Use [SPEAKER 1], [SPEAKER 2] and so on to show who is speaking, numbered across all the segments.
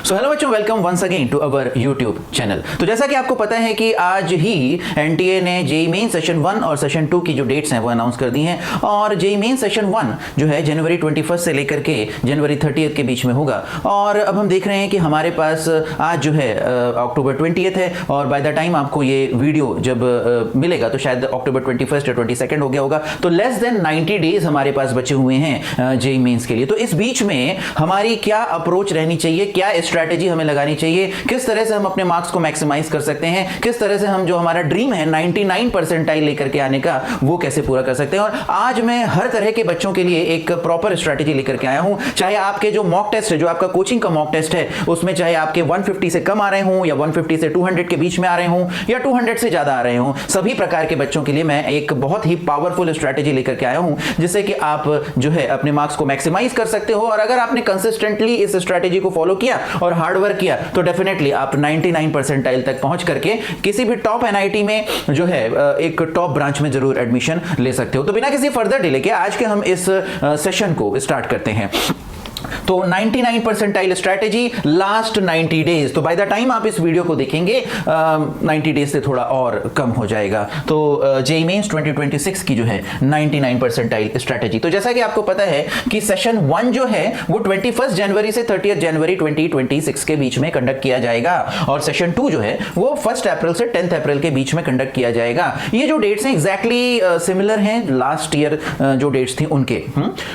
[SPEAKER 1] सो hello बच्चों, welcome once again to our YouTube channel. तो जैसा कि आपको पता है कि आज ही एनटीए ने जेईई मेन सेशन 1 और सेशन 2 की जो डेट्स हैं वो अनाउंस कर दी हैं। और जेईई मेन सेशन 1 जो है जनवरी 21 से लेकर के जनवरी 30 के बीच में होगा। और अब हम देख रहे हैं कि हमारे पास आज जो है अक्टूबर 20 है, और बाय द टाइम आपको ये वीडियो जब मिलेगा तो शायद अक्टूबर 21 या 22 हो गया होगा। तो लेस देन 90 डेज हमारे पास बचे हुए हैं जेईई मेंस के लिए। तो इस बीच में हमारी क्या अप्रोच रहनी चाहिए, क्या स्ट्रैटेजी हमें लगानी चाहिए, किस तरह से हम अपने मार्क्स को मैक्सिमाइज कर सकते हैं, किस तरह से हम जो हमारा ड्रीम है 99 परसेंटाइल लेकर के आने का वो कैसे पूरा कर सकते हैं। और आज मैं हर तरह के बच्चों के लिए एक प्रॉपर स्ट्रैटेजी लेकर के आया हूं। चाहे आपके जो मॉक टेस्ट है, जो आपका कोचिंग का मॉक टेस्ट है, उसमें चाहे आपके 150 से कम आ रहे हों या 150 से 200 के बीच में आ रहे हों या 200 से ज्यादा आ रहे हों, सभी प्रकार के बच्चों के लिए मैं एक बहुत ही पावरफुल स्ट्रैटेजी लेकर के आया हूं, जिससे कि आप जो है अपने मार्क्स को मैक्सिमाइज कर सकते हो। और अगर आपने कंसिस्टेंटली इस स्ट्रैटेजी को फॉलो किया और हार्ड वर्क किया तो डेफिनेटली आप 99 परसेंटाइल तक पहुंच करके किसी भी टॉप एनआईटी में जो है एक टॉप ब्रांच में जरूर एडमिशन ले सकते हो। तो बिना किसी फर्दर डिले के आज के हम इस सेशन को स्टार्ट करते हैं। तो 99 परसेंटाइल स्ट्रैटेजी लास्ट 90 डेज। तो बाय द टाइम आप इस वीडियो को देखेंगे 90 डेज से थोड़ा और कम हो जाएगा। तो जेईई मेंस 2026 की जो है 99 परसेंटाइल स्ट्रैटेजी। तो जैसा कि आपको पता है कि सेशन 1 जो है वो 21 जनवरी से 30 जनवरी 2026 के बीच में कंडक्ट किया जाएगा, और सेशन 2 जो है वो 1 अप्रैल से 10 अप्रैल के बीच में कंडक्ट किया जाएगा। ये जो डेट्स हैं एग्जैक्टली सिमिलर हैं लास्ट ईयर जो डेट्स थी उनके।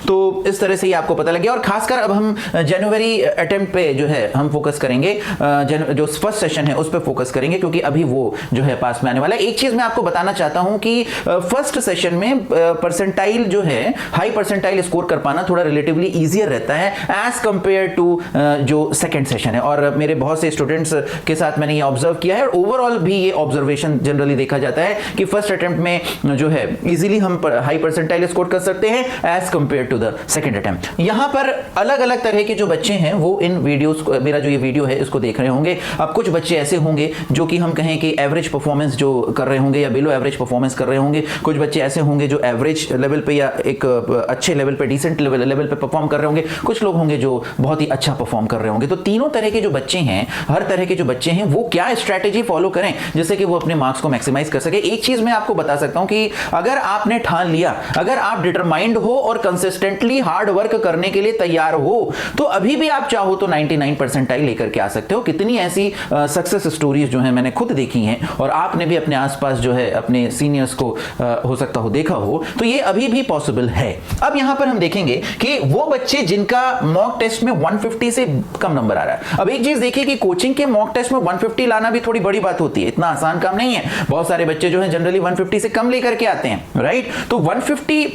[SPEAKER 1] तो इस तरह से ही आपको पता लगे। और खासकर अब हम जनवरी अटेम्प्ट पे जो है हम फोकस करेंगे, जो फर्स्ट सेशन है उस पे फोकस करेंगे, क्योंकि अभी वो जो है पास में आने वाला है। एक चीज मैं आपको बताना चाहता हूं कि फर्स्ट सेशन में परसेंटाइल जो है, हाई परसेंटाइल स्कोर कर पाना थोड़ा रिलेटिवली इजियर रहता है एज कंपेयर टू जो सेकंड सेशन है। और मेरे बहुत से स्टूडेंट्स के साथ मैंने ये ऑब्जर्व किया है, और ओवरऑल भी ये ऑब्जर्वेशन जनरली देखा जाता है कि फर्स्ट अटेम्प्ट में जो है इजीली हम हाई परसेंटाइल स्कोर कर सकते हैं as compared to the second attempt. यहां पर अलग अलग तरह के जो बच्चे हैं वो इन वीडियोस को, मेरा जो ये वीडियो है इसको देख रहे होंगे। अब कुछ बच्चे ऐसे होंगे जो कि हम कहें कि एवरेज परफॉर्मेंस जो कर रहे होंगे या बिलो एवरेज परफॉर्मेंस कर रहे होंगे। कुछ बच्चे ऐसे होंगे जो एवरेज लेवल पे या एक अच्छे लेवल पे, डिसेंट लेवल पे परफॉर्म कर रहे होंगे। कुछ लोग होंगे जो बहुत ही अच्छा परफॉर्म कर रहे होंगे। तो तीनों तरह के जो बच्चे हैं, हर तरह के जो बच्चे हैं, वो क्या स्ट्रैटेजी फॉलो करें जिससे कि वो अपने मार्क्स को मैक्सिमाइज कर सके। एक चीज मैं आपको बता सकता हूं कि अगर आपने ठान लिया, अगर आप डिटरमाइंड हो और कंसिस्टेंटली हार्ड वर्क करने के लिए तैयार हो, तो अभी भी आप चाहो तो 99 परसेंटाइल लेकर के आ सकते हो। कितनी ऐसी सक्सेस स्टोरीज जो हैं मैंने खुद देखी हैं, और आपने भी अपने आसपास जो है अपने सीनियर्स को हो सकता हो देखा हो, तो ये अभी भी पॉसिबल है। अब यहां पर हम देखेंगे कि वो बच्चे जिनका मॉक टेस्ट में 150 से कम नंबर आ रहा है। अब एक चीज देखिए कि कोचिंग के मॉक टेस्ट में 150 लाना भी थोड़ी बड़ी बात होती है, इतना आसान काम नहीं है। बहुत सारे बच्चे जो हैं जनरली 150 से कम लेकर के आते हैं, राइट। तो 150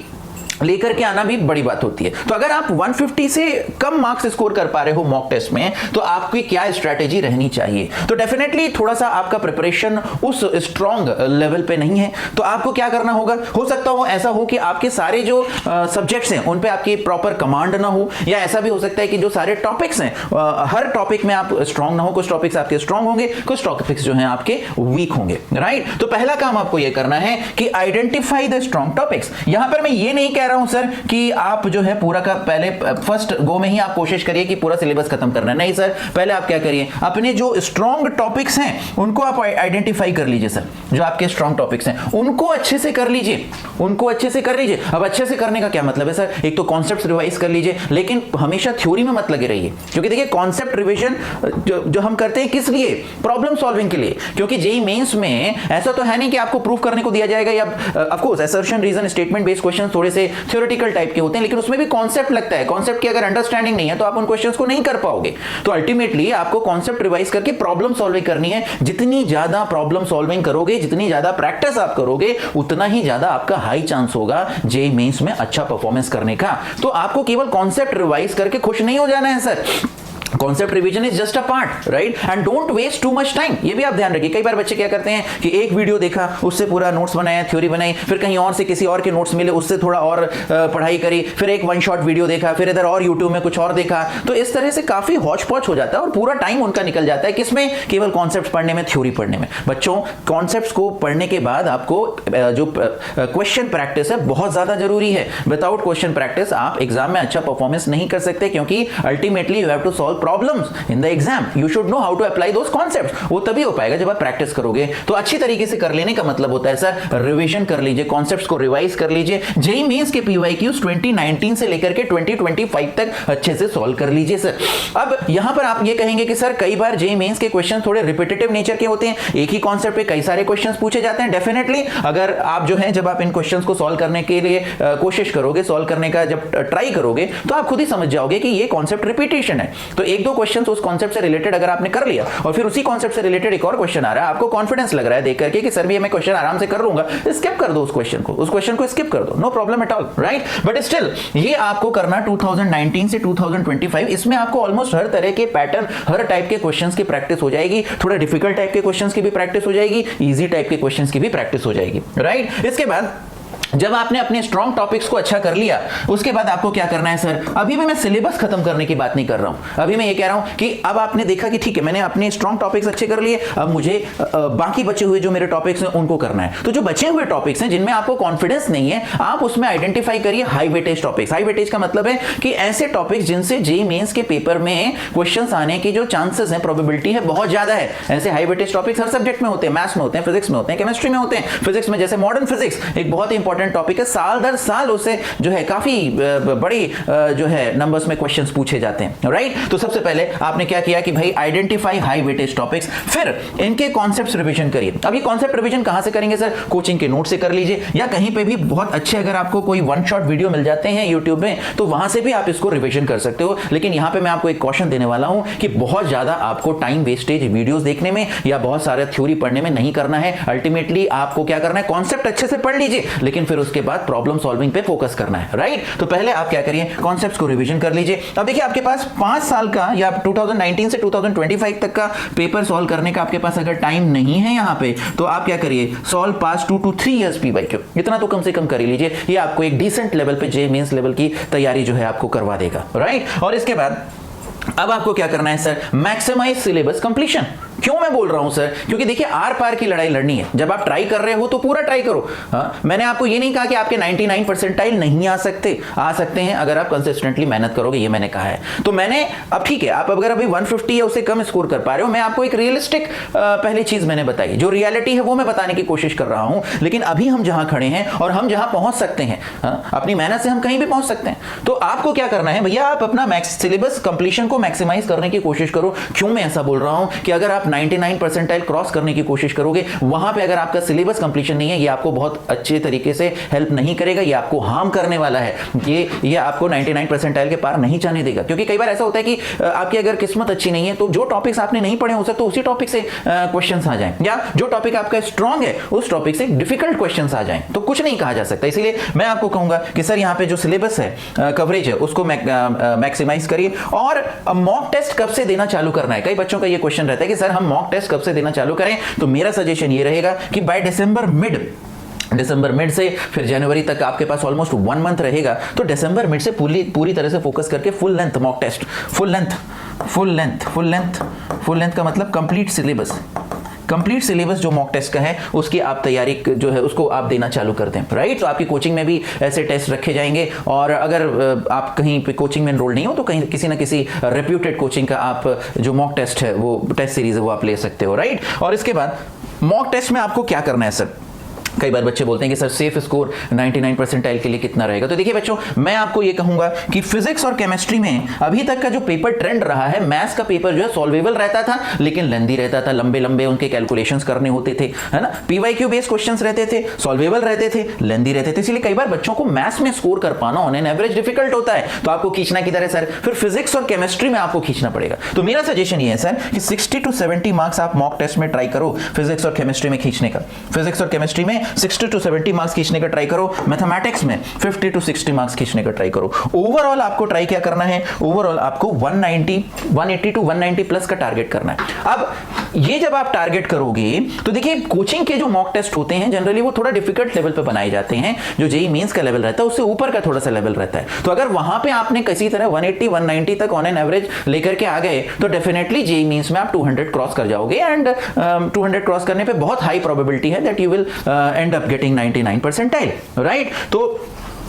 [SPEAKER 1] लेकर के आना भी बड़ी बात होती है। तो अगर आप 150 से कम मार्क्स स्कोर कर पा रहे हो मॉक टेस्ट में, तो आपकी क्या स्ट्रैटेजी रहनी चाहिए। तो डेफिनेटली थोड़ा सा आपका प्रिपरेशन उस स्ट्रॉन्ग लेवल पे नहीं है। तो आपको क्या करना होगा, हो सकता हो ऐसा हो कि आपके सारे जो सब्जेक्ट्स हैं उन पे आपकी प्रॉपर कमांड ना हो, या ऐसा भी हो सकता है कि जो सारे टॉपिक्स हैं हर टॉपिक में आप स्ट्रॉन्ग ना हो। कुछ टॉपिक्स आपके स्ट्रॉन्ग होंगे, कुछ टॉपिक्स जो हैं आपके वीक होंगे, राइट। तो पहला काम आपको यह करना है कि आइडेंटिफाई द स्ट्रॉन्ग टॉपिक्स। यहां पर मैं ये नहीं कह रहा हूं सर कि आप जो है पूरा का पहले फर्स्ट गो में ही आप कोशिश करिए कि पूरा सिलेबस खत्म करना है। नहीं सर, पहले आप क्या करिए, अपने जो स्ट्रॉन्ग टॉपिक्स हैं उनको आप आइडेंटिफाई कर लीजिए। सर, जो आपके स्ट्रॉन्ग टॉपिक्स हैं उनको अच्छे से कर लीजिए, उनको अच्छे से कर लीजिए। अब अच्छे से करने का क्या मतलब है सर, एक तो कॉन्सेप्ट रिवाइज कर लीजिए, लेकिन हमेशा थ्योरी में मत लगे रहिए। क्योंकि देखिए कॉन्सेप्ट रिवीजन जो हम करते हैं किस लिए, प्रॉब्लम सॉल्विंग के लिए। क्योंकि जेईई मेंस में ऐसा तो है नहीं कि आपको प्रूफ करने को दिया जाएगा, या of course assertion reason statement based question थोड़े से थ्योरेटिकल टाइप के होते हैं, लेकिन उसमें भी कॉन्सेप्ट लगता है। कॉन्सेप्ट की अगर अंडरस्टैंडिंग नहीं है तो आप उन क्वेश्चंस को नहीं कर पाओगे। तो अल्टीमेटली आपको कॉन्सेप्ट रिवाइज करके प्रॉब्लम सॉल्विंग करनी है। जितनी ज्यादा प्रॉब्लम सॉल्विंग करोगे, जितनी ज्यादा प्रैक्टिस आप करोगे, उतना ही ज्यादा आपका हाई चांस होगा जेईई मेंस में अच्छा परफॉर्मेंस करने का। तो आपको केवल कॉन्सेप्ट रिवाइज करके खुश नहीं हो जाना है sir. Concept revision is just a part, right, and don't waste too much time. ये भी आप ध्यान रखिए। कई बार बच्चे क्या करते हैं कि एक वीडियो देखा, उससे पूरा नोट्स बनाया, थ्योरी बनाई, फिर कहीं और से किसी और के नोट्स मिले, उससे थोड़ा और पढ़ाई करी, फिर एक वन शॉट वीडियो देखा, फिर इधर और यूट्यूब में कुछ और देखा। तो इस तरह से काफी हौच पौच हो जाता है और पूरा टाइम उनका निकल जाता है किसमें, केवल कॉन्सेप्ट पढ़ने में, थ्योरी पढ़ने में। बच्चों, कॉन्सेप्ट्स को पढ़ने के बाद आपको जो क्वेश्चन प्रैक्टिस है बहुत ज्यादा जरूरी है। विदाउट क्वेश्चन प्रैक्टिस आप एग्जाम में अच्छा परफॉर्मेंस नहीं कर सकते, क्योंकि ultimately you have to solve solve problems in the exam, you should know how to apply those concepts. वो तभी हो पाएगा जब आप प्रैक्टिस करोगे। तो अच्छी तरीके से कर लेने का मतलब होता है सर रिवीजन कर लीजिए, कॉन्सेप्ट्स को रिवाइज कर लीजिए। जेईई मेंस के पीवाईक्यूज 2019 से लेकर के 2025 तक अच्छे से सॉल्व कर लीजिए सर। अब यहां पर आप ये कहेंगे कि सर कई बार जेईई मेंस के क्वेश्चन थोड़े रिपीटेटिव नेचर के होते हैं, एक ही कॉन्सेप्ट पे कई सारे क्वेश्चंस पूछे जाते हैं। डेफिनेटली अगर आप जो है जब आप इन क्वेश्चंस को सॉल्व करने के लिए कोशिश करोगे, सॉल्व करने का जब ट्राई करोगे, तो आप खुद ही समझ जाओगे कि ये कॉन्सेप्ट रिपीटेशन है। तो एक दो क्वेश्चंस उस कॉन्सेप्ट से रिलेटेड अगर आपने कर लिया और फिर उसी कॉन्सेप्ट से रिलेटेड एक और क्वेश्चन आ रहा है, आपको कॉन्फिडेंस लग रहा है देख करके कि सर भी मैं क्वेश्चन आराम से कर लूंगा, स्किप कर दो उस क्वेश्चन को स्किप कर दो, no problem at all, right. But still ये आपको करना 2019 से 2025, इसमें आपको ऑलमोस्ट हर तरह के पैटर्न, हर टाइप के क्वेश्चंस की प्रैक्टिस हो जाएगी, थोड़ा डिफिकल्ट टाइप के क्वेश्चंस की भी प्रैक्टिस हो जाएगी, इजी टाइप के क्वेश्चंस की भी प्रैक्टिस हो जाएगी, राइट। इसके बाद जब आपने अपने स्ट्रॉन्ग टॉपिक्स को अच्छा कर लिया, उसके बाद आपको क्या करना है सर, अभी भी मैं सिलेबस खत्म करने की बात नहीं कर रहा हूं, अभी मैं ये कह रहा हूं कि अब आपने देखा कि ठीक है मैंने अपने स्ट्रॉन्ग टॉपिक्स अच्छे कर लिए, अब मुझे बाकी बचे हुए जो मेरे टॉपिक्स हैं उनको करना है। तो जो बचे हुए टॉपिक्स हैं जिनमें आपको कॉन्फिडेंस नहीं है, आप उसमें आइडेंटिफाई करिए high weightage topics. High weightage का मतलब है कि ऐसे टॉपिक्स जिनसे जेईई मेंस के पेपर में क्वेश्चंस आने की जो चांसेस हैं, प्रोबेबिलिटी है, बहुत ज्यादा है। ऐसे हाई वेटेज टॉपिक्स हर सब्जेक्ट में होते हैं, मैथ्स में होते हैं, फिजिक्स में होते हैं, केमिस्ट्री में होते हैं। फिजिक्स में जैसे मॉडर्न फिजिक्स एक बहुत ही इंपॉर्टेंट टॉपिक है, साल दर साल उसे जो है काफी बड़ी जो है नंबर्स में क्वेश्चंस पूछे जाते हैं, राइट। तो सबसे पहले आपने क्या किया कि भाई आइडेंटिफाई हाई वेटेज टॉपिक्स, फिर इनके कॉन्सेप्ट्स रिवीजन करिए। अब ये कॉन्सेप्ट रिवीजन कहां से करेंगे सर, कोचिंग के नोट से कर लीजिए, या कहीं पे भी बहुत अच्छे अगर आपको कोई वन शॉट वीडियो मिल जाते हैं यूट्यूब में, तो वहां से भी आप इसको रिवीजन कर सकते हो। लेकिन यहां पे मैं आपको एक कॉशन देने वाला हूं कि बहुत ज्यादा आपको टाइम वेस्टेज वीडियोस देखने में या बहुत सारे थ्योरी पढ़ने में नहीं करना है। अल्टीमेटली आपको क्या करना है, कॉन्सेप्ट अच्छे से पढ़ लीजिए, लेकिन फिर उसके बाद प्रॉब्लम सॉल्विंग पे फोकस करना है, राइट। तो पहले आप क्या करिए, कॉन्सेप्ट्स को रिवीजन कर लीजिए। अब देखिए आपके पास 5 साल का या 2019 से 2025 तक का पेपर सॉल्व करने का आपके पास अगर टाइम नहीं है यहां पे, तो आप क्या करिए, solve pass 2 to 3 years PYQ, इतना तो कम से कम कर ही लीजिए। ये आपको एक डिसेंट लेवल पे जेईई मेंस लेवल की तैयारी जो है आपको करवा देगा, राइट। और इसके बाद अब आपको क्या करना है सर, मैक्सिमाइज सिलेबस कंप्लीशन। क्यों मैं बोल रहा हूं सर, क्योंकि देखिए आर पार की लड़ाई लड़नी है। जब आप ट्राई कर रहे हो तो पूरा ट्राई करो। हाँ, मैंने आपको ये नहीं कहा कि आपके 99 परसेंटाइल नहीं आ सकते हैं अगर आप कंसिस्टेंटली मेहनत करोगे, ये मैंने कहा है। तो मैंने अब ठीक है, आप अगर अभी 150 या उससे कम स्कोर कर पा रहे हो, मैं आपको एक रियलिस्टिक पहली चीज मैंने बताई, जो रियलिटी है वो मैं बताने की कोशिश कर रहा हूं। लेकिन अभी हम जहां खड़े हैं और हम जहां पहुंच सकते हैं, अपनी मेहनत से हम कहीं भी पहुंच सकते हैं। तो आपको क्या करना है भैया, आप अपना सिलेबस कंप्लीशन को मैक्सिमाइज करने की कोशिश करो। क्यों मैं ऐसा बोल रहा हूं कि अगर आप 99 परसेंटाइल क्रॉस करने की कोशिश करोगे, वहां पे अगर आपका सिलेबस कंप्लीशन नहीं है, ये आपको बहुत अच्छे तरीके से हेल्प नहीं करेगा, ये आपको हार्म करने वाला है। ये आपको 99 परसेंटाइल के पार नहीं जाने देगा। क्योंकि कई बार ऐसा होता है कि आपकी अगर किस्मत अच्छी नहीं है तो जो टॉपिक्स आपने नहीं पढ़े हो सकते तो उसी टॉपिक से क्वेश्चंस आ जाएं, या जो टॉपिक आपका स्ट्रांग है उस टॉपिक से डिफिकल्ट क्वेश्चंस आ जाएं, तो कुछ नहीं कहा जा सकता। इसलिए मैं आपको कहूंगा कि सर यहां पे जो सिलेबस है, कवरेज है, उसको मैक्सिमाइज करिए। और मॉक टेस्ट कब से देना चालू करना है, कई बच्चों का ये क्वेश्चन रहता है कि सर हम मॉक टेस्ट कब से देना चालू करें। तो मेरा सजेशन ये रहेगा कि बाय दिसंबर मिड से फिर जनवरी तक आपके पास ऑलमोस्ट 1 मंथ रहेगा। तो दिसंबर मिड से पूरी तरह से फोकस करके full length mock test, full length का मतलब कंप्लीट सिलेबस जो मॉक टेस्ट का है उसकी आप तैयारी जो है उसको आप देना चालू कर दें, राइट। तो आपकी कोचिंग में भी ऐसे टेस्ट रखे जाएंगे, और अगर आप कहीं पे कोचिंग में एनरोल नहीं हो तो कहीं किसी ना किसी रेप्यूटेड कोचिंग का आप जो मॉक टेस्ट है, वो टेस्ट सीरीज है, वो आप ले सकते हो, राइट। और इसके बाद मॉक टेस्ट में आपको क्या करना है सर, कई बार बच्चे बोलते हैं कि सर सेफ स्कोर 99 परसेंटाइल के लिए कितना रहेगा। तो देखिए बच्चों, मैं आपको ये कहूंगा कि फिजिक्स और केमिस्ट्री में अभी तक का जो पेपर ट्रेंड रहा है, मैथ्स का पेपर जो है सॉल्वेबल रहता था, लेकिन लेंदी रहता था, लंबे उनके कैलकुलेशंस करने होते थे, है ना। पीवाईक्यू बेस्ड क्वेश्चंस रहते थे, सॉल्वेबल रहते थे, लेंदी रहते थे, इसलिए कई बार बच्चों को मैथ्स में स्कोर कर पाना ऑन एन एवरेज डिफिकल्ट होता है। तो आपको खींचना किधर है सर, फिर फिजिक्स और केमिस्ट्री में आपको खींचना पड़ेगा। तो मेरा सजेशन ये है सर कि 60 to 70 मार्क्स आप मॉक टेस्ट में ट्राई करो फिजिक्स और केमिस्ट्री में खींचने का। फिजिक्स और केमिस्ट्री में 60 to 70 मार्क्स खींचने का ट्राई करो, मैथमेटिक्स में 50 to 60 मार्क्स खींचने का ट्राई करो। ओवरऑल आपको ट्राई क्या करना है, ओवरऑल आपको 180 to 190 प्लस का टारगेट करना है। अब ये जब आप टारगेट करोगे तो देखिए कोचिंग के जो मॉक टेस्ट होते हैं जनरली वो थोड़ा डिफिकल्ट लेवल पे बनाए जाते हैं, जो जेईई मेंस का लेवल रहता है उससे ऊपर का थोड़ा सा लेवल रहता है। तो अगर वहां पे आपने किसी तरह 180 190 तक ऑन एन एवरेज लेकर के आ गए तो डेफिनेटली जेईई मेंस में आप 200 क्रॉस कर जाओगे, एंड 200 क्रॉस करने पे बहुत हाई प्रोबेबिलिटी है that you will and up getting 99 percentile, right. तो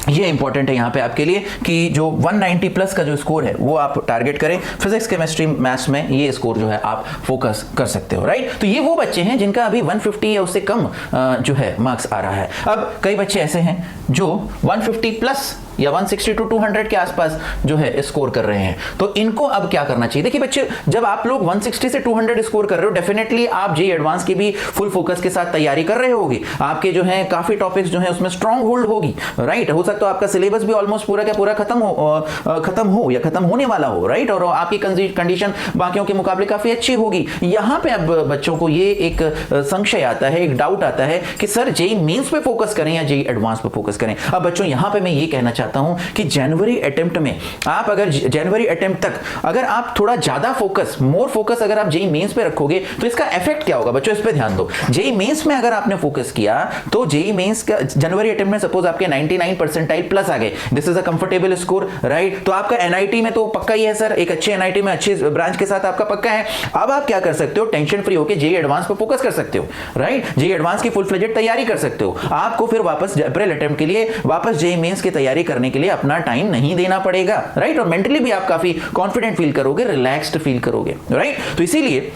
[SPEAKER 1] ये इंपॉर्टेंट है यहाँ पे आपके लिए कि जो 190 प्लस का जो स्कोर है वो आप टारगेट करें। फिजिक्स केमिस्ट्री मैथ्स में ये स्कोर जो है आप फोकस कर सकते हो, राइट। तो ये वो बच्चे हैं जिनका अभी 150 या उससे कम जो है मार्क्स आ रहा है। अब कई बच्चे ऐसे हैं जो 150 प्लस या 160 टू 200 के आसपास जो है स्कोर कर रहे हैं, तो इनको अब क्या करना चाहिए। देखिए बच्चे, जब आप लोग 160 से 200 स्कोर कर रहे हो, डेफिनेटली आप जेईई एडवांस की भी फुल फोकस के साथ तैयारी कर रहे होगी। आपके जो है काफी टॉपिक्स जो है उसमें स्ट्रांग होल्ड होगी, राइट। हो सकता है आपका सिलेबस भी ऑलमोस्ट पूरा का पूरा खत्म हो या खत्म होने वाला हो, राइट। और आपकी कंडीशन बाकियों के मुकाबले काफी अच्छी होगी। यहां पे अब बच्चों को ये एक संशय आता है, एक डाउट आता है कि सर जेईई मेंस पे फोकस करें या जेईई एडवांस पे फोकस करें। अब बच्चों यहां पे मैं ये कहना चाहता हूं कि जनवरी अटेम्प्ट में आप अगर जनवरी अटेम्प्ट तक अगर आप थोड़ा ज्यादा मोर फोकस अगर आप जेईई मेंस पे रखोगे तो इसका इफेक्ट क्या होगा बच्चों, इस पे ध्यान दो। जेईई मेंस में अगर आपने फोकस किया तो जेईई मेंस का जनवरी अटेम्प्ट में सपोज आपके 99 परसेंटाइल प्लस आ गए, this is a comfortable score, right. तो आपका एनआईटी में तो पक्का ही है सर, एक अच्छे एनआईटी में अच्छे ब्रांच के साथ आपका पक्का है। अब आप क्या कर सकते हो, टेंशन फ्री होकर जेईई एडवांस पे फोकस कर सकते हो, राइट। जेईई एडवांस की फुल फ्लेजेड तैयारी कर सकते हो। आपको फिर वापस अप्रैल अटेम्प्ट के लिए वापस जेईई मेंस की तैयारी करने के लिए अपना टाइम नहीं देना पड़ेगा, राइट। और मेंटली भी आप काफी कॉन्फिडेंट फील करोगे, रिलैक्स्ड फील करोगे, राइट। तो इसीलिए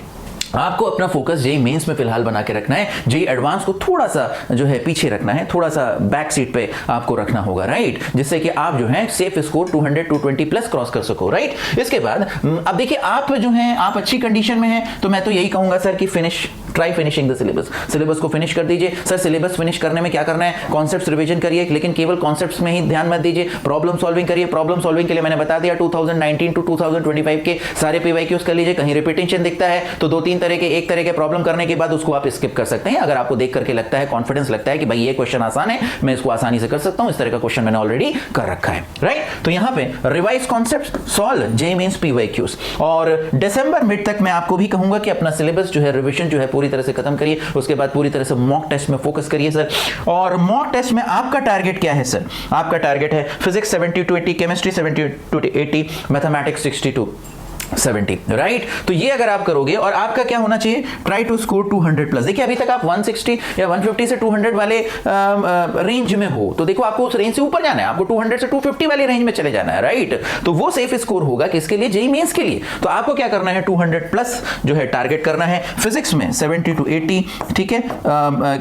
[SPEAKER 1] आपको अपना फोकस जेईई मेंस में फिलहाल बना के रखना है। जेईई एडवांस को थोड़ा सा जो है पीछे रखना है, थोड़ा सा बैक सीट पे आपको रखना होगा, राइट, जिससे कि आप जो है सेफ स्कोर 200 220 प्लस क्रॉस कर सको, राइट। इसके बाद अब देखिए आप जो है आप अच्छी कंडीशन में हैं, तो मैं तो यही कहूंगा सर कि ट्राई फिनिशिंग द सिलेबस को फिनिश कर दीजिए। सर सिलेबस फिनिश करने में क्या करना है, कॉन्सेप्ट्स रिवीजन करिए, लेकिन केवल कॉन्सेप्ट्स में ही ध्यान मत दीजिए, प्रॉब्लम सॉल्विंग करिए। प्रॉब्लम सॉल्विंग के लिए मैंने बता दिया 2019 टू 2025 के सारे पीवाईक्यूज कर लीजिए। कहीं रिपीटेशन दिखता है तो दो तीन तरह के, एक तरह के प्रॉब्लम करने के बाद उसको आप स्किप कर सकते हैं। अगर आपको देख करके लगता है, कॉन्फिडेंस लगता है कि भाई ये क्वेश्चन आसान है, मैं इसको आसानी से कर सकता हूं, इस तरह का क्वेश्चन मैंने ऑलरेडी कर रखा है, राइट। तो यहां पे revise concepts, solve JEE Mains PYQs. और दिसंबर मिड तक मैं आपको भी कहूंगा कि अपना सिलेबस जो है रिवीजन जो है पूरी तरह से खत्म करिए। उसके बाद पूरी तरह से मॉक टेस्ट में फोकस करिए सर। और मॉक टेस्ट में आपका टारगेट क्या है सर, आपका टारगेट है physics 70 to 80, chemistry 70 to 80, mathematics 60 to 70, right. तो ये अगर आप करोगे और आपका क्या होना चाहिए, ट्राई टू स्कोर 200 प्लस। देखिए अभी तक आप 160 या 150 से 200 वाले रेंज में हो, तो देखो आपको उस रेंज से ऊपर जाना है, आपको 200 से 250 वाले रेंज में चले जाना है, राइट। तो वो सेफ स्कोर होगा किसके लिए, जेईई मेंस के लिए। तो आपको क्या करना है, 200 प्लस जो है टारगेट करना है। फिजिक्स में 70 to 80, ठीक है,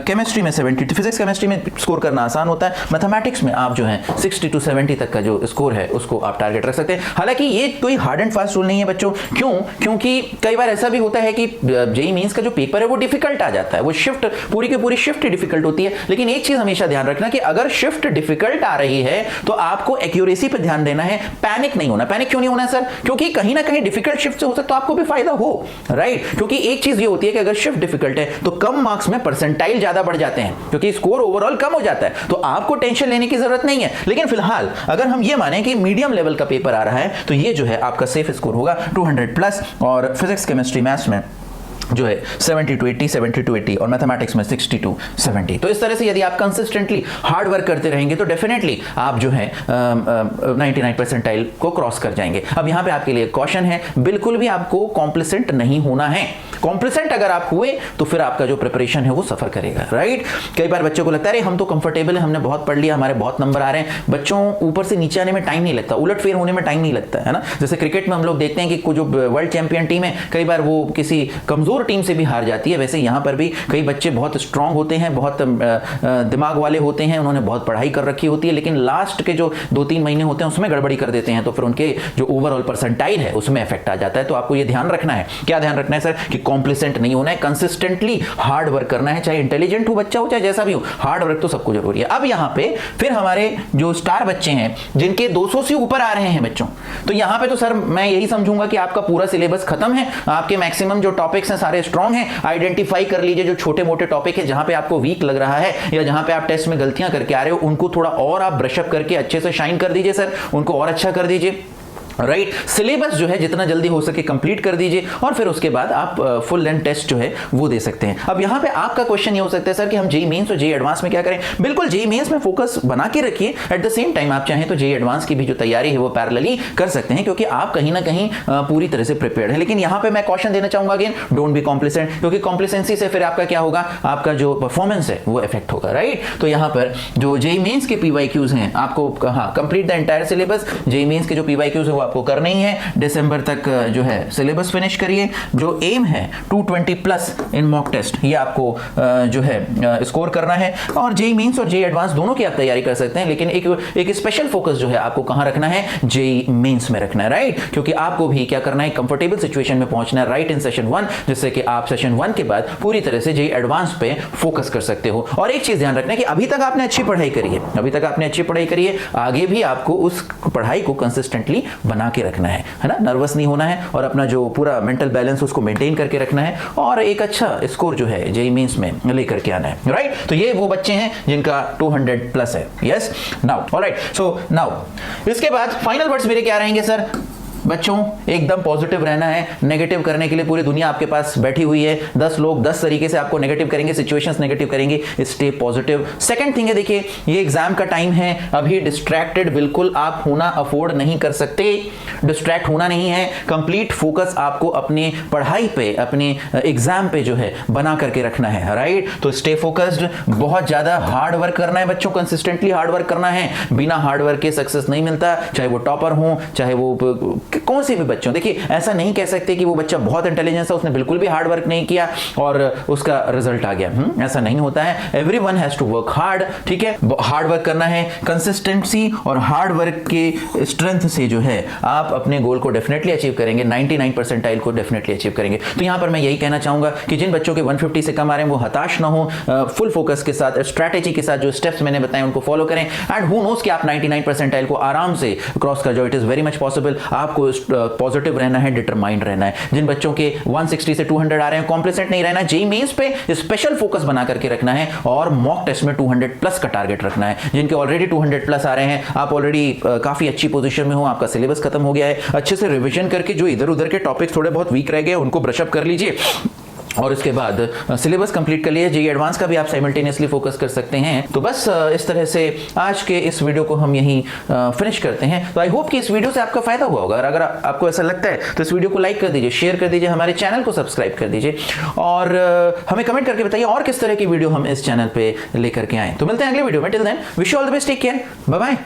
[SPEAKER 1] केमिस्ट्री में 70, फिजिक्स केमिस्ट्री में स्कोर करना आसान होता है। मैथमेटिक्स में आप जो है 60 to 70 तक का जो स्कोर है उसको आप टारगेट रख सकते हैं। हालांकि ये कोई हार्ड एंड फास्ट रूल नहीं है बच्चों। क्यों, क्योंकि कई बार ऐसा भी होता है कि जेईई मेंस का जो पेपर है वो डिफिकल्ट आ जाता है, वो शिफ्ट पूरी की पूरी शिफ्ट डिफिकल्ट होती है। लेकिन एक चीज हमेशा ध्यान रखना कि अगर शिफ्ट डिफिकल्ट आ रही है तो आपको एक्यूरेसी पे ध्यान देना है, पैनिक नहीं होना। पैनिक क्यों नहीं होना सर, क्योंकि कहीं ना कहीं डिफिकल्ट शिफ्ट से हो सकता है आपको भी फायदा हो, राइट। क्योंकि एक चीज ये होती है कि अगर शिफ्ट डिफिकल्ट है तो कम मार्क्स में परसेंटाइल ज्यादा बढ़ जाते हैं, क्योंकि स्कोर ओवरऑल कम हो जाता है, तो आपको टेंशन लेने की जरूरत नहीं है। लेकिन फिलहाल अगर हम ये माने कि मीडियम लेवल का पेपर आ रहा है तो ये जो है आपका सेफ स्कोर होगा 200 प्लस। और फिजिक्स केमिस्ट्री मैथ्स में जो है 70 to 80, 70 to 80 और मैथमेटिक्स में 60 to 70। तो इस तरह से यदि आप कंसिस्टेंटली हार्ड वर्क करते रहेंगे तो डेफिनेटली आप जो है 99 परसेंटाइल को क्रॉस कर जाएंगे। अब यहाँ पे आपके लिए क्वेश्चन है, बिल्कुल भी आपको कॉम्प्लिसेंट नहीं होना है। कॉम्प्लिसेंट अगर आप हुए तो फिर आपका जो प्रिपरेशन है वो सफर करेगा, राइट। कई बार बच्चों को लगता है अरे हम तो कंफर्टेबल है, हमने बहुत पढ़ लिया, हमारे बहुत नंबर आ रहे हैं। बच्चों ऊपर से नीचे आने में टाइम नहीं लगता, उलट फेर होने में टाइम नहीं लगता है ना। जैसे क्रिकेट में हम लोग देखते हैं कि जो वर्ल्ड चैंपियन टीम है कई बार वो किसी कमजोर टीम से भी हार जाती है। वैसे यहाँ पर भी कई बच्चे बहुत स्ट्रांग होते हैं, बहुत दिमाग वाले होते हैं, उन्होंने बहुत पढ़ाई कर रखी होती है, लेकिन लास्ट के जो 2-3 महीने होते हैं उसमें गड़बड़ी कर देते हैं, तो फिर उनके जो ओवरऑल परसेंटाइल है उसमें इफेक्ट आ जाता है। तो आपको ये ध्यान रखना है, क्या ध्यान रखना है सर, कि कॉम्प्लिसेंट नहीं होना है, कंसिस्टेंटली हार्ड वर्क करना है, चाहे इंटेलिजेंट हो बच्चा हो चाहे जैसा भी हो, हार्ड वर्क तो सबको जरूरी है। अब यहाँ पे फिर हमारे जो स्टार बच्चे हैं जिनके 200 से ऊपर आ रहे हैं बच्चों, तो यहाँ पे तो सर मैं यही समझूंगा कि आपका पूरा सिलेबस खत्म है, आपके मैक्सिमम जो टॉपिक्स हैं सारे स्ट्रांग हैं। आइडेंटिफाई कर लीजिए जो छोटे मोटे टॉपिक है जहां पे आपको वीक लग रहा है या जहां पे आप टेस्ट में गलतियां करके आ रहे हो, उनको थोड़ा और आप ब्रशअप करके अच्छे से शाइन कर दीजिए सर, उनको और अच्छा कर दीजिए। राइट। सिलेबस जो है जितना जल्दी हो सके कंप्लीट कर दीजिए और फिर उसके बाद आप फुल लेंथ टेस्ट जो है वो दे सकते हैं। अब यहां पे आपका क्वेश्चन ये हो सकता है सर कि हम जेईई मेंस और जेईई एडवांस में क्या करें। बिल्कुल जेईई मेंस में फोकस बना के रखिए, एट द सेम टाइम आप चाहें तो जेईई एडवांस की भी जो तैयारी है वो पैरेलली कर सकते हैं, क्योंकि आप कहीं ना कहीं पूरी तरह से प्रिपेयर्ड है। लेकिन यहां पे मैं कॉशन देना चाहूंगा अगेन, डोंट बी कॉम्प्लिसेंट, क्योंकि कॉम्प्लिसेंसी से फिर आपका क्या होगा, आपका जो परफॉर्मेंस है वो इफेक्ट होगा, राइट। तो यहां पर जो जेईई मेंस के पीवाईक्यूज हैं आपको complete the entire syllabus, JEE Mains के जो पीवाईक्यूज है वो आपको करने ही है। दिसंबर तक जो है सिलेबस फिनिश करिए। जो एम है 220 प्लस इन मॉक टेस्ट ये आपको जो है स्कोर करना है। और जेईई मेंस और जेईई एडवांस दोनों की आप तैयारी कर सकते हैं, लेकिन एक स्पेशल फोकस जो है आपको कहां रखना है, जेईई मेंस में रखना है, राइट। क्योंकि आपको भी क्या करना है, कंफर्टेबल सिचुएशन में पहुंचना है राइट इन सेशन 1, जिससे कि आप सेशन 1 के बाद पूरी तरह से जेईई एडवांस पे फोकस कर सकते हो। और एक चीज ध्यान रखना है कि अभी तक आपने अच्छी पढ़ाई करी है, अभी तक आपने अच्छी पढ़ाई करी है, आगे भी आपको उस पढ़ाई को कंसिस्टेंटली बना के रखना है ना, नर्वस नहीं होना है और अपना जो पूरा मेंटल बैलेंस उसको मेंटेन करके रखना है और एक अच्छा स्कोर जो है जेईई मेंस में लेकर के आना है, राइट। तो ये वो बच्चे हैं जिनका 200 प्लस है, yes. Now alright, so now इसके बाद फाइनल वर्ड्स मेरे क्या रहेंगे सर। बच्चों एकदम पॉजिटिव रहना है, नेगेटिव करने के लिए पूरी दुनिया आपके पास बैठी हुई है। 10 लोग 10 तरीके से आपको नेगेटिव करेंगे, सिचुएशंस नेगेटिव करेंगे, स्टे पॉजिटिव। सेकंड थिंग है, देखिए ये एग्जाम का टाइम है, अभी डिस्ट्रैक्टेड बिल्कुल आप होना अफोर्ड नहीं कर सकते, डिस्ट्रैक्ट होना नहीं है। कंप्लीट फोकस आपको अपनी पढ़ाई पे, अपने एग्जाम पे जो है बना करके रखना है, राइट। तो स्टे फोकस्ड, बहुत ज्यादा हार्ड वर्क करना है बच्चों, कंसिस्टेंटली हार्ड वर्क करना है। बिना हार्ड वर्क के सक्सेस नहीं मिलता, चाहे वो टॉपर हो, चाहे वो कौन से भी बच्चों। देखिए ऐसा नहीं कह सकते कि वो बच्चा बहुत इंटेलिजेंस है, उसने बिल्कुल भी हार्ड वर्क नहीं किया और उसका रिजल्ट आ गया, ऐसा नहीं होता है। Everyone has to work hard, ठीक है, हार्ड वर्क करना है। कंसिस्टेंसी और हार्ड वर्क के स्ट्रेंथ से जो है आप अपने गोल को डेफिनेटली अचीव करेंगे, 99 परसेंटाइल को डेफिनेटली अचीव करेंगे। तो यहां पर मैं यही कहना चाहूंगा कि जिन बच्चों के 150 से कम आ रहे हैं वो हताश ना हो, फुल फोकस के साथ, स्ट्रैटेजी के साथ जो स्टेप्स मैंने बताए उनको फॉलो करें एंड हु नोस कि आप 99 परसेंटाइल को आराम से क्रॉस कर जाओ। It is very much possible. आपको पॉजिटिव रहना है, डिटरमाइंड रहना है। जिन बच्चों के 160 से 200 आ रहे हैं, कॉम्प्लिसेंट नहीं रहना है, जेईई मेंस पे स्पेशल फोकस बना करके रखना है और मॉक टेस्ट में 200 प्लस का टारगेट रखना है। जिनके ऑलरेडी 200 प्लस आ रहे हैं, आप ऑलरेडी काफी अच्छी पोजीशन में हो, आपका सिलेबस खत्म हो गया है, अच्छे से रिवीजन करके जो इधर उधर के टॉपिक्स थोड़े बहुत वीक रह गए उनको ब्रश अप कर लीजिए और इसके बाद सिलेबस कंप्लीट कर लिए। जेईई एडवांस का भी आप साइमल्टेनियसली फोकस कर सकते हैं। तो बस इस तरह से आज के इस वीडियो को हम यहीं फिनिश करते हैं। तो आई होप कि इस वीडियो से आपका फायदा हुआ होगा। अगर आपको ऐसा लगता है तो इस वीडियो को लाइक कर दीजिए, शेयर कर दीजिए, हमारे चैनल को सब्सक्राइब कर दीजिए और हमें कमेंट करके बताइए और किस तरह की वीडियो हम इस चैनल पे लेकर के आए। तो मिलते हैं अगले वीडियो में। Till then wish you all the best, take care, bye bye.